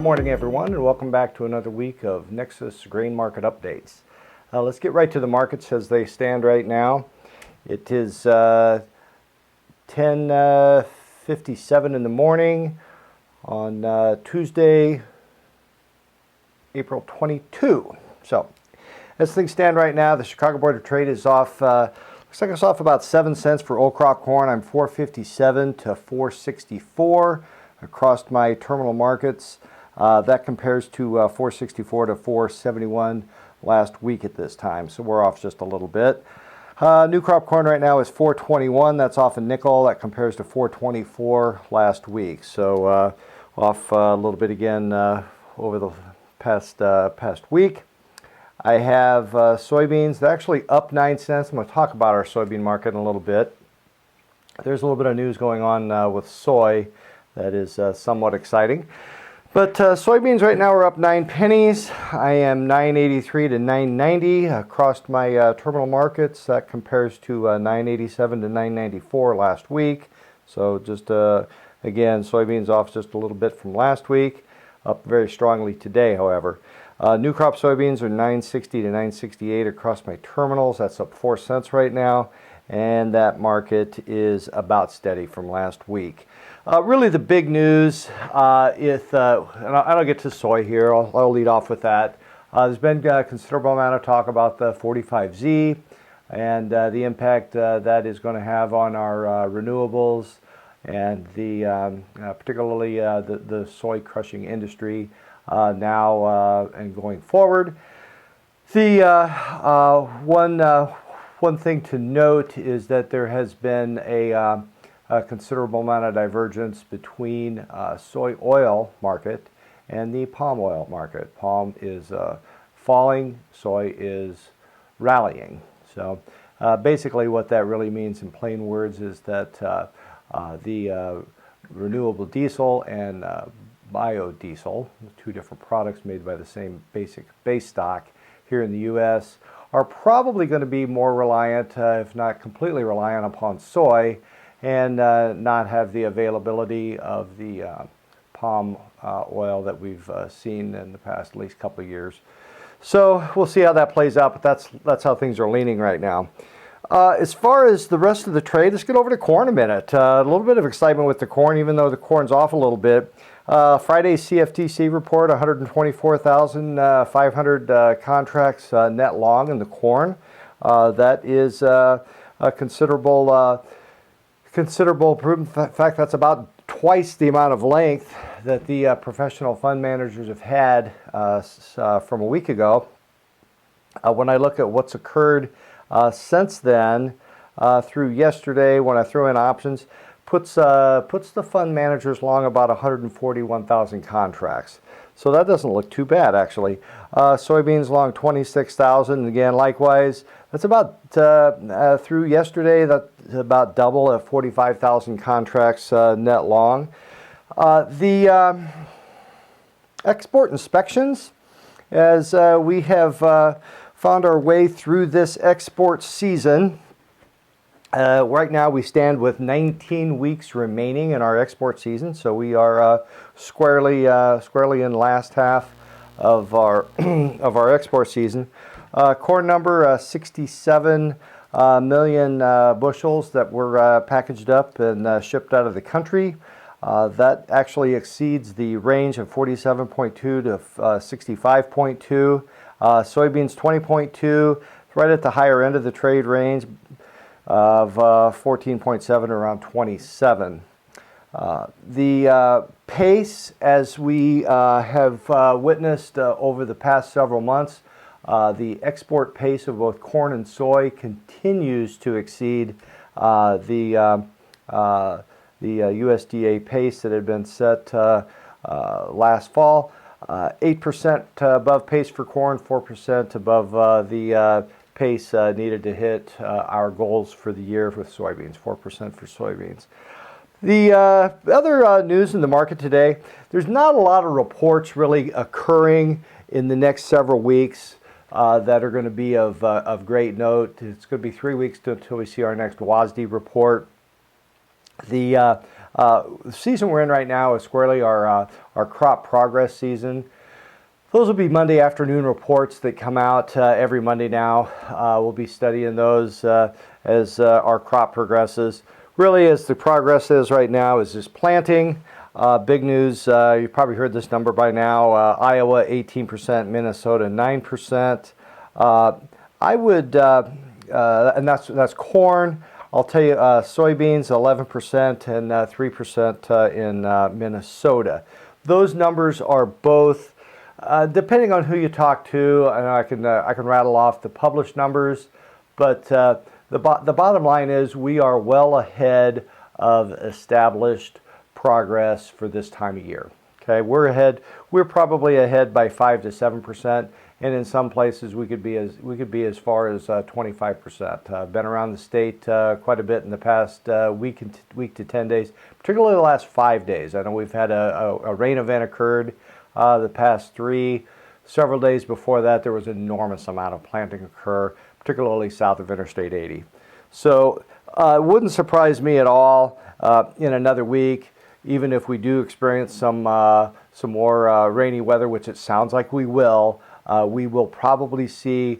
morning, everyone, and welcome back to another week of Nexus grain market updates. Let's get right to the markets as they stand right now. It is 10:57 in the morning on Tuesday, April 22. So, as things stand right now, the Chicago Board of Trade is off. Looks like it's off about 7 cents for old crop corn. I'm 457 to 464 across my terminal markets. That compares to 464 to 471 last week at this time, so we're off just a little bit. New crop corn right now is 421. That's off a nickel. That compares to 424 last week, so off a little bit again over the past week. I have soybeans. They're actually up 9 cents. I'm going to talk about our soybean market in a little bit. There's a little bit of news going on with soy that is somewhat exciting. But soybeans right now are up 9 pennies. I am 983 to 990 across my terminal markets. That compares to 987 to 994 last week. So just again, soybeans off just a little bit from last week. Up very strongly today, however. New crop soybeans are 960 to 968 across my terminals. That's up 4 cents right now. And that market is about steady from last week. Really the big news and I'll get to soy here. I'll lead off with that. There's been a considerable amount of talk about the 45Z and the impact that is going to have on our renewables and the particularly the soy crushing industry now and going forward. The one thing to note is that there has been a considerable amount of divergence between soy oil market and the palm oil market. Palm is falling, soy is rallying. So basically what that really means in plain words is that the renewable diesel and biodiesel, two different products made by the same basic base stock here in the U.S., are probably going to be more reliant, if not completely reliant, upon soy and not have the availability of the palm oil that we've seen in the past at least couple of years. So we'll see how that plays out, but that's how things are leaning right now. As far as the rest of the trade, let's get over to corn a minute. A little bit of excitement with the corn, even though the corn's off a little bit. Friday's CFTC report, 124,500 contracts net long in the corn. That is a considerable improvement. In fact, that's about twice the amount of length that the professional fund managers have had from a week ago. When I look at what's occurred since then, through yesterday, when I threw in options, puts the fund managers long about 141,000 contracts. So that doesn't look too bad, actually. Soybeans long 26,000. Again, likewise, that's about through yesterday. That's about double at 45,000 contracts net long. The export inspections, as we have found our way through this export season. Right now we stand with 19 weeks remaining in our export season, so we are squarely in the last half of our of our export season. Corn number 67 million bushels that were packaged up and shipped out of the country. That actually exceeds the range of 47.2 to 65.2. Soybeans 20.2, right at the higher end of the trade range of 14.7 around 27. The pace, as we have witnessed over the past several months, the export pace of both corn and soy continues to exceed the USDA pace that had been set last fall. 8% above pace for corn, 4% above the pace needed to hit our goals for the year with soybeans, 4% for soybeans. The other news in the market today, there's not a lot of reports really occurring in the next several weeks that are going to be of great note. It's going to be 3 weeks until we see our next WASDE report. The season we're in right now is squarely our crop progress season. Those will be Monday afternoon reports that come out every Monday now. We'll be studying those as our crop progresses. Really, as the progress is right now, is just planting. Big news, you've probably heard this number by now. Iowa 18%, Minnesota 9%. I would, and that's corn. I'll tell you, soybeans 11% and 3% in Minnesota. Those numbers are both, depending on who you talk to, and I can rattle off the published numbers, but the bottom line is we are well ahead of established progress for this time of year. Okay, we're ahead. We're probably ahead by 5 to 7%, and in some places we could be as far as 25%. Been around the state quite a bit in the past week to 10 days, particularly the last 5 days. I know we've had a rain event occurred the past 3. Several days before that, there was an enormous amount of planting occur, particularly south of Interstate 80. So it wouldn't surprise me at all in another week, even if we do experience some more rainy weather, which it sounds like we will probably see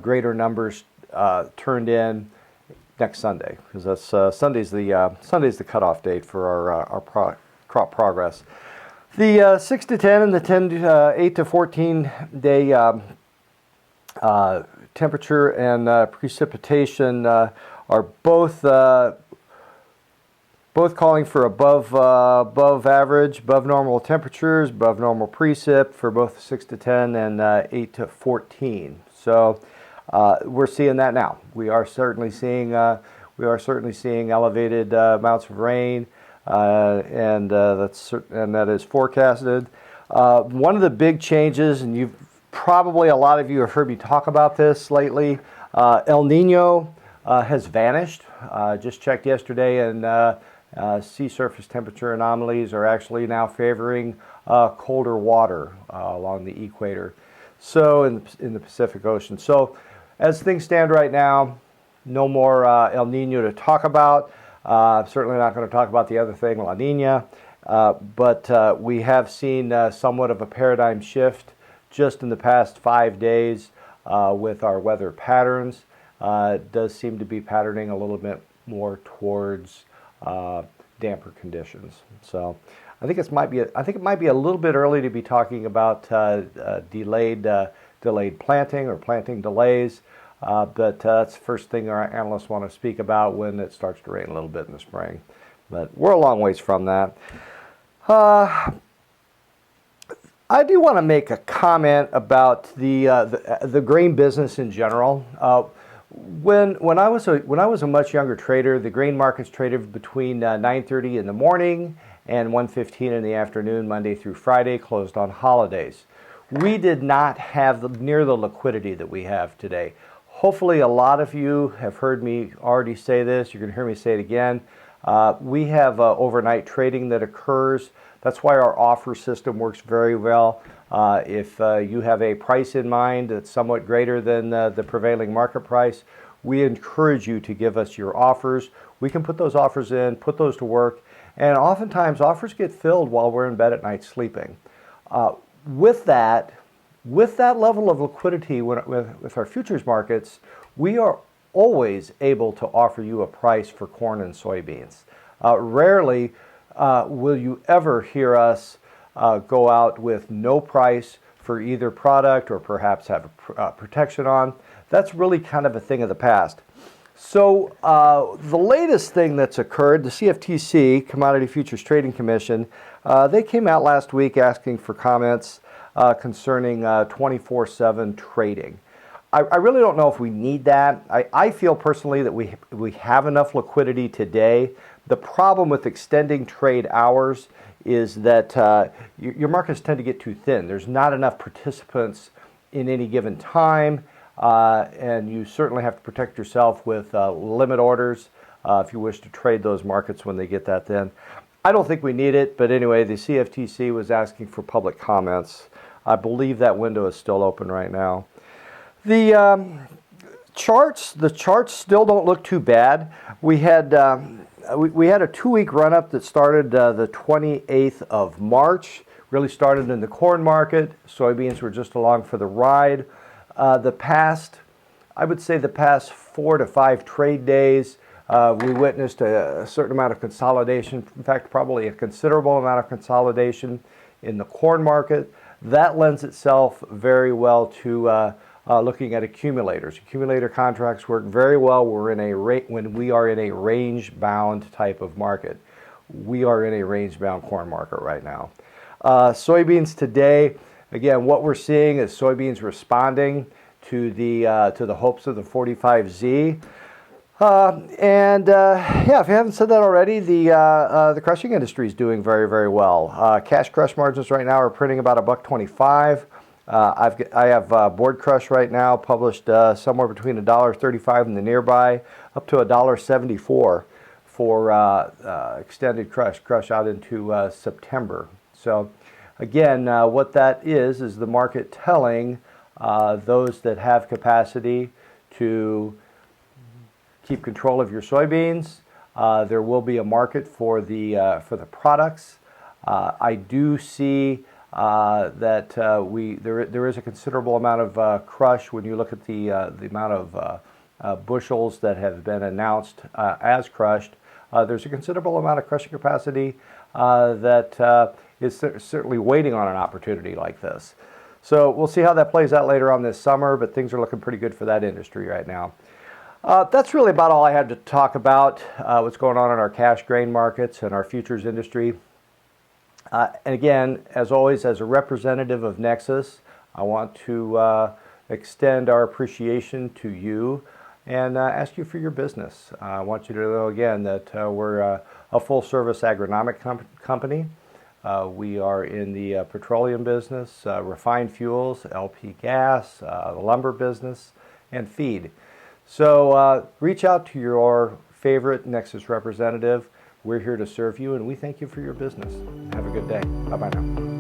greater numbers turned in next Sunday, because that's Sunday's the cutoff date for our crop progress. The 6 to 10 and the 8 to 14 day temperature and precipitation are both calling for above average, above normal temperatures, above normal precip for both 6 to 10 and 8 to 14. So we're seeing that now. We are certainly seeing elevated amounts of rain, and that is forecasted. One of the big changes, and a lot of you have heard me talk about this lately. El Nino has vanished. Just checked yesterday, and sea surface temperature anomalies are actually now favoring colder water along the equator, so in the Pacific Ocean. So as things stand right now, no more El Nino to talk about. Certainly not going to talk about the other thing, La Nina, but we have seen somewhat of a paradigm shift just in the past 5 days with our weather patterns. It does seem to be patterning a little bit more towards damper conditions. So I think it might be a little bit early to be talking about delayed planting or planting delays, but that's the first thing our analysts want to speak about when it starts to rain a little bit in the spring. But we're a long ways from that. I do want to make a comment about the grain business in general. When I was a much younger trader, the grain markets traded between 9:30 in the morning and 1:15 in the afternoon, Monday through Friday, closed on holidays. We did not have near the liquidity that we have today. Hopefully a lot of you have heard me already say this. You're going to hear me say it again. We have overnight trading that occurs. That's why our offer system works very well. If you have a price in mind that's somewhat greater than the prevailing market price, we encourage you to give us your offers. We can put those offers in, put those to work, and oftentimes offers get filled while we're in bed at night sleeping. With that level of liquidity with our futures markets, we are always able to offer you a price for corn and soybeans. Rarely will you ever hear us go out with no price for either product or perhaps have a protection on. That's really kind of a thing of the past. So the latest thing that's occurred, the CFTC, Commodity Futures Trading Commission, they came out last week asking for comments concerning 24/7 trading. I really don't know if we need that. I feel personally that we have enough liquidity today. The problem with extending trade hours is that your markets tend to get too thin. There's not enough participants in any given time, and you certainly have to protect yourself with limit orders if you wish to trade those markets when they get that thin. I don't think we need it, but anyway, the CFTC was asking for public comments. I believe that window is still open right now. The The charts still don't look too bad. We had we had a 2-week run-up that started the 28th of March. Really started in the corn market. Soybeans were just along for the ride. I would say the past 4 to 5 trade days, we witnessed a certain amount of consolidation. In fact, probably a considerable amount of consolidation in the corn market. That lends itself very well to looking at accumulators. Accumulator contracts work very well. When we are in a range-bound type of market. We are in a range-bound corn market right now. Soybeans today, again, what we're seeing is soybeans responding to the hopes of the 45Z. Yeah, if you haven't said that already, the crushing industry is doing very, very well. Cash crush margins right now are printing about $1.25. I have board crush right now published somewhere between $1.35 and the nearby up to $1.74 for extended crush out into September. So again, what that is the market telling those that have capacity to keep control of your soybeans. There will be a market for the products. I do see that there is a considerable amount of crush when you look at the amount of bushels that have been announced as crushed. There's a considerable amount of crushing capacity that is certainly waiting on an opportunity like this. So we'll see how that plays out later on this summer, but things are looking pretty good for that industry right now. That's really about all I had to talk about, what's going on in our cash grain markets and our futures industry. And again, as always, as a representative of Nexus, I want to extend our appreciation to you and ask you for your business. I want you to know again that we're a full-service agronomic company. We are in the petroleum business, refined fuels, LP gas, the lumber business, and feed. So reach out to your favorite Nexus representative. We're here to serve you, and we thank you for your business. Have a good day. Bye-bye now.